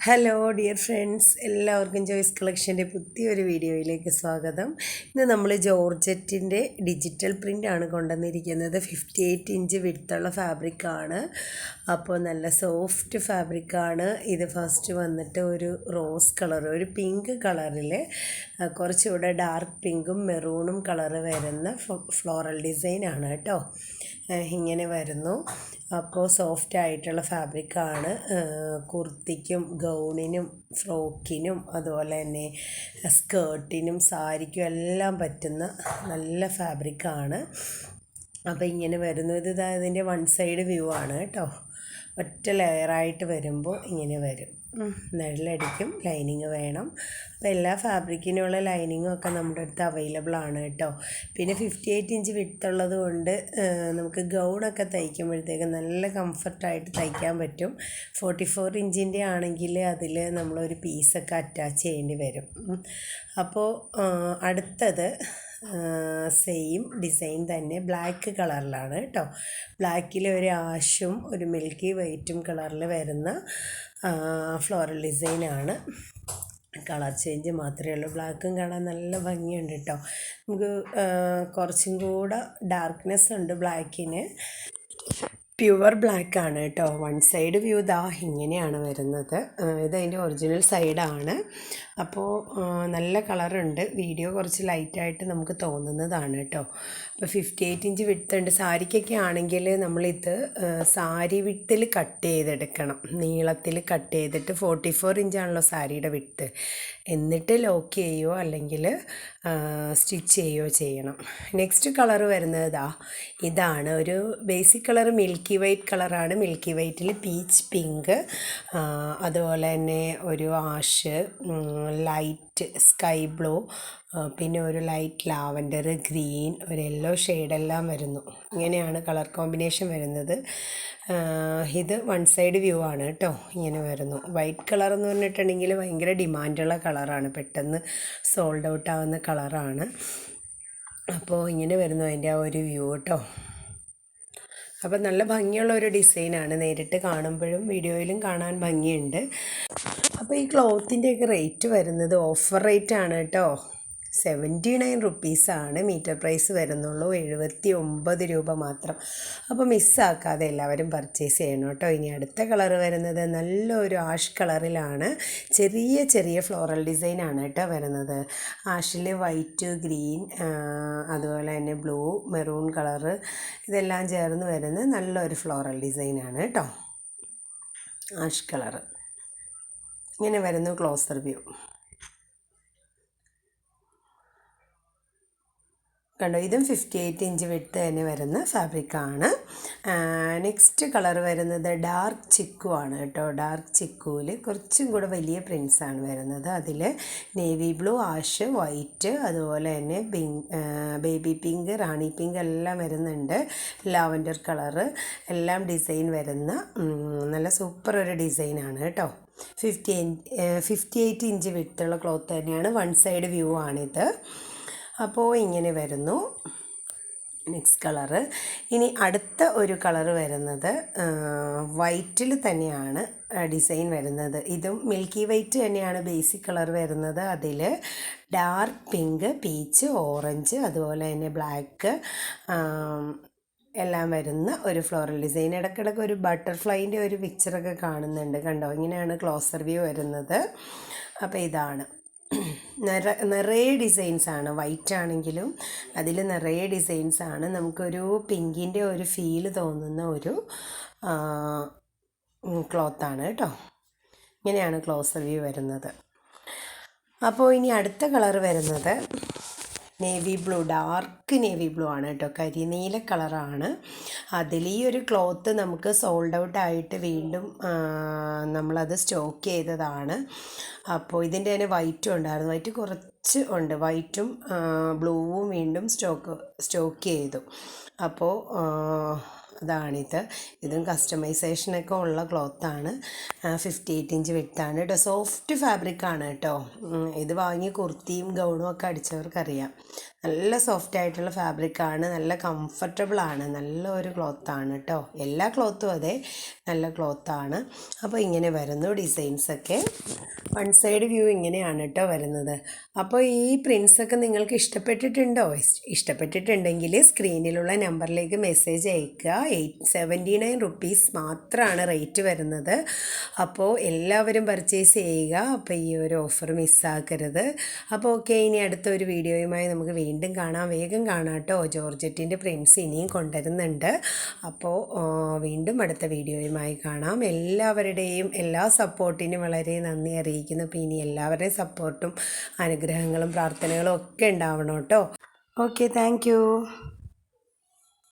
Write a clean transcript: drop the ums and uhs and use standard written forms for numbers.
Hello dear friends, എല്ലാവർക്കും ജോയ്സ് കളക്ഷൻ്റെ പുതിയൊരു വീഡിയോയിലേക്ക് സ്വാഗതം. ഇന്ന് നമ്മൾ ജോർജറ്റിൻ്റെ ഡിജിറ്റൽ പ്രിൻ്റാണ് കൊണ്ടുവന്നിരിക്കുന്നത്. 58 ഇഞ്ച് വിടുത്തുള്ള ഫാബ്രിക്കാണ്. അപ്പോൾ നല്ല സോഫ്റ്റ് ഫാബ്രിക്കാണ്. ഇത് ഫസ്റ്റ് വന്നിട്ട് ഒരു റോസ് കളർ, ഒരു പിങ്ക് കളറിൽ കുറച്ചുകൂടെ ഡാർക്ക് പിങ്കും മെറൂണും കളറ് വരുന്ന ഫ്ലോറൽ ഡിസൈനാണ് കേട്ടോ. ഇങ്ങനെ വരുന്നു. അപ്പോൾ സോഫ്റ്റ് ആയിട്ടുള്ള ഫാബ്രിക്കാണ്. കുർത്തിക്കും ഗൗണിനും ഫ്രോക്കിനും അതുപോലെ തന്നെ സ്കേർട്ടിനും സാരിക്കും എല്ലാം പറ്റുന്ന നല്ല ഫാബ്രിക്കാണ്. അപ്പോൾ ഇങ്ങനെ വരുന്നത് ഇതിൻ്റെ വൺ സൈഡ് വ്യൂ ആണ് കേട്ടോ. ഒറ്റ ലെയറായിട്ട് വരുമ്പോൾ ഇങ്ങനെ വരും. നിഴലടിക്കും, ലൈനിങ് വേണം. അപ്പോൾ എല്ലാ ഫാബ്രിക്കിനുള്ള ലൈനിങ്ങും ഒക്കെ നമ്മുടെ അടുത്ത് അവൈലബിൾ ആണ് കേട്ടോ. പിന്നെ 58 ഇഞ്ച് വിട്ടുള്ളത് കൊണ്ട് നമുക്ക് ഗൗണൊക്കെ തയ്ക്കുമ്പോഴത്തേക്ക് നല്ല കംഫർട്ടായിട്ട് തയ്ക്കാൻ പറ്റും. 44 ഇഞ്ചിൻ്റെ ആണെങ്കിൽ അതിൽ നമ്മളൊരു പീസൊക്കെ അറ്റാച്ച് ചെയ്യേണ്ടി വരും. അപ്പോൾ അടുത്തത് സെയിം ഡിസൈൻ തന്നെ ബ്ലാക്ക് കളറിലാണ് കേട്ടോ. ബ്ലാക്കിൽ ഒരു ആഷും ഒരു മിൽക്കി വൈറ്റും കളറിൽ വരുന്ന ഫ്ലോറൽ ഡിസൈനാണ്. കളർ ചേഞ്ച് മാത്രമേ ഉള്ളൂ. ബ്ലാക്കും കാണാൻ നല്ല ഭംഗിയുണ്ട് കേട്ടോ. നമുക്ക് കുറച്ചും കൂടെ ഡാർക്ക്നെസ് ഉണ്ട് ബ്ലാക്കിന്. പ്യുവർ ബ്ലാക്കാണ് കേട്ടോ. വൺ സൈഡ് വ്യൂ ദാ ഇങ്ങനെയാണ് വരുന്നത്. ഇതതിൻ്റെ ഒറിജിനൽ സൈഡാണ്. അപ്പോൾ നല്ല കളറുണ്ട്. വീഡിയോ കുറച്ച് ലൈറ്റായിട്ട് നമുക്ക് തോന്നുന്നതാണ് കേട്ടോ. അപ്പോൾ 58 ഇഞ്ച് വിട്ടുണ്ട്. സാരിക്കൊക്കെ ആണെങ്കിൽ നമ്മളിത് സാരി വിട്ടിൽ കട്ട് ചെയ്തെടുക്കണം. നീളത്തിൽ കട്ട് ചെയ്തിട്ട് 44 ഇഞ്ചാണല്ലോ സാരിയുടെ വിട്ട്. എന്നിട്ട് ലോക്ക് ചെയ്യുകയോ അല്ലെങ്കിൽ സ്റ്റിച്ച് ചെയ്യുകയോ ചെയ്യണം. നെക്സ്റ്റ് കളർ വരുന്നത് ഇതാണ്. ഒരു ബേസിക് കളർ മിൽക്കി വൈറ്റ് കളറാണ്. മിൽക്കി വൈറ്റിൽ പീച്ച് പിങ്ക്, അതുപോലെ തന്നെ ഒരു ആഷ്, ലൈറ്റ് സ്കൈ ബ്ലൂ, പിന്നെ ഒരു ലൈറ്റ് ലാവൻഡർ, ഗ്രീൻ, ഒരു യെല്ലോ ഷെയ്ഡെല്ലാം വരുന്നു. ഇങ്ങനെയാണ് കളർ കോമ്പിനേഷൻ വരുന്നത്. ഇത് വൺ സൈഡ് വ്യൂ ആണ് കേട്ടോ. ഇങ്ങനെ വരുന്നു. വൈറ്റ് കളർ എന്ന് പറഞ്ഞിട്ടുണ്ടെങ്കിൽ ഭയങ്കര ഡിമാൻഡുള്ള കളറാണ്. പെട്ടെന്ന് സോൾഡ് ഔട്ട് ആവുന്ന കളറാണ്. അപ്പോൾ ഇങ്ങനെ വരുന്നു അതിൻ്റെ ആ ഒരു വ്യൂ കേട്ടോ. അപ്പോൾ നല്ല ഭംഗിയുള്ള ഒരു ഡിസൈനാണ്. നേരിട്ട് കാണുമ്പോഴും വീഡിയോയിലും കാണാൻ ഭംഗിയുണ്ട്. അപ്പോൾ ഈ ക്ലോത്തിൻ്റെയൊക്കെ റേറ്റ് വരുന്നത് ഓഫർ റേറ്റ് ആണ് കേട്ടോ. 79 റുപ്പീസാണ് മീറ്റർ പ്രൈസ് വരുന്നുള്ളൂ. 79 രൂപ മാത്രം. അപ്പോൾ മിസ്സാക്കാതെ എല്ലാവരും പർച്ചേസ് ചെയ്യണം കേട്ടോ. ഇനി അടുത്ത കളർ വരുന്നത് നല്ലൊരു ആഷ് കളറിലാണ്. ചെറിയ ചെറിയ ഫ്ലോറൽ ഡിസൈനാണ് കേട്ടോ വരുന്നത്. ആഷിൽ വൈറ്റ്, ഗ്രീൻ, അതുപോലെ തന്നെ ബ്ലൂ, മെറൂൺ കളറ് ഇതെല്ലാം ചേർന്ന് വരുന്ന നല്ലൊരു ഫ്ലോറൽ ഡിസൈനാണ് കേട്ടോ. ആഷ് കളറ് ഇങ്ങനെ വരുന്നു. ക്ലോസർ വ്യൂ കണ്ടോ. ഇതും 58 ഇഞ്ച് വിട്ട് തന്നെ വരുന്ന ഫാബ്രിക്കാണ്. നെക്സ്റ്റ് കളർ വരുന്നത് ഡാർക്ക് ചിക്കു ആണ് കേട്ടോ. ഡാർക്ക് ചിക്കുവിൽ കുറച്ചും കൂടെ വലിയ പ്രിൻസാണ് വരുന്നത്. അതിൽ നേവി ബ്ലൂ, ആഷ്, വൈറ്റ്, അതുപോലെ തന്നെ ബേബി പിങ്ക്, റാണി പിങ്ക് എല്ലാം വരുന്നുണ്ട്. ലാവൻഡർ കളറ് എല്ലാം ഡിസൈൻ വരുന്ന നല്ല സൂപ്പർ ഒരു ഡിസൈനാണ് കേട്ടോ. 58 ഇഞ്ച് വിട്ടുള്ള ക്ലോത്ത് തന്നെയാണ്. വൺ സൈഡ് വ്യൂ ആണിത്. അപ്പോൾ ഇങ്ങനെ വരുന്നു. Next colour. ഇനി അടുത്ത ഒരു കളറ് വരുന്നത് വൈറ്റിൽ തന്നെയാണ് ഡിസൈൻ വരുന്നത്. ഇതും മിൽക്കി വൈറ്റ് തന്നെയാണ് ബേസിക് കളർ വരുന്നത്. അതിൽ ഡാർക്ക് പിങ്ക്, പീച്ച്, ഓറഞ്ച്, അതുപോലെ തന്നെ ബ്ലാക്ക് എല്ലാം വരുന്ന ഒരു ഫ്ലോറൽ ഡിസൈൻ. ഇടയ്ക്കിടയ്ക്ക് ഒരു ബട്ടർഫ്ലൈൻ്റെ ഒരു പിക്ചറൊക്കെ കാണുന്നുണ്ട് കണ്ടോ. ഇങ്ങനെയാണ് ക്ലോസർ വ്യൂ വരുന്നത്. അപ്പോൾ ഇതാണ്. നിറയെ ഡിസൈൻസാണ്. വൈറ്റ് ആണെങ്കിലും അതിൽ നിറയെ ഡിസൈൻസാണ്. നമുക്കൊരു പിങ്കിൻ്റെ ഒരു ഫീല് തോന്നുന്ന ഒരു ക്ലോത്താണ് കേട്ടോ. ഇങ്ങനെയാണ് ക്ലോസർ വ്യൂ വരുന്നത്. അപ്പോൾ ഇനി അടുത്ത കളർ വരുന്നത് navy blue, dark navy blue ആണ് കേട്ടോ. കരിനീല കളറാണ്. അതിൽ ഈ ഒരു ക്ലോത്ത് നമുക്ക് സോൾഡ് ഔട്ട് ആയിട്ട് വീണ്ടും നമ്മളത് സ്റ്റോക്ക് ചെയ്തതാണ്. അപ്പോൾ ഇതിൻ്റെ തന്നെ വൈറ്റും ഉണ്ടായിരുന്നു. വൈറ്റ് കുറച്ച് ഉണ്ട്. വൈറ്റും ബ്ലൂവും വീണ്ടും സ്റ്റോക്ക് ചെയ്തു. അപ്പോൾ അതാണിത്. ഇതും കസ്റ്റമൈസേഷനൊക്കെ ഉള്ള ക്ലോത്താണ്. 58 ഇഞ്ച് വിട്ടാണ് കേട്ടോ. സോഫ്റ്റ് ഫാബ്രിക്കാണ് കേട്ടോ. ഇത് വാങ്ങി കുർത്തിയും ഗൗണും ഒക്കെ അടിച്ചവർക്കറിയാം. നല്ല സോഫ്റ്റ് ആയിട്ടുള്ള ഫാബ്രിക്കാണ്, നല്ല കംഫർട്ടബിളാണ്, നല്ല ഒരു ക്ലോത്താണ് കേട്ടോ. എല്ലാ ക്ലോത്തും അതെ, നല്ല ക്ലോത്താണ്. അപ്പോൾ ഇങ്ങനെ വരുന്നു ഡിസൈൻസൊക്കെ. വൺ സൈഡ് വ്യൂ ഇങ്ങനെയാണ് കേട്ടോ വരുന്നത്. അപ്പോൾ ഈ പ്രിൻസൊക്കെ നിങ്ങൾക്ക് ഇഷ്ടപ്പെട്ടിട്ടുണ്ടോ? ഇഷ്ടപ്പെട്ടിട്ടുണ്ടെങ്കിൽ സ്ക്രീനിലുള്ള നമ്പറിലേക്ക് മെസ്സേജ് അയയ്ക്കുക. 879 റുപ്പീസ് മാത്രമാണ് റേറ്റ് വരുന്നത്. അപ്പോൾ എല്ലാവരും പർച്ചേസ് ചെയ്യുക. അപ്പോൾ ഈ ഒരു ഓഫർ മിസ്സാക്കരുത്. അപ്പോൾ ഓക്കെ, ഇനി അടുത്തൊരു വീഡിയോയുമായി നമുക്ക് വീണ്ടും കാണാം. വേഗം കാണാം കേട്ടോ. ജോർജറ്റിൻ്റെ പ്രിൻസ് ഇനിയും കൊണ്ടുവരുന്നുണ്ട്. അപ്പോൾ വീണ്ടും അടുത്ത വീഡിയോയുമായി കാണാം. എല്ലാവരുടെയും എല്ലാ സപ്പോർട്ടിനും വളരെ നന്ദി അറിയിക്കുന്നു. അപ്പോൾ ഇനി എല്ലാവരുടെയും സപ്പോർട്ടും അനുഗ്രഹങ്ങളും പ്രാർത്ഥനകളും ഒക്കെ ഉണ്ടാവണം കേട്ടോ. Okay, thank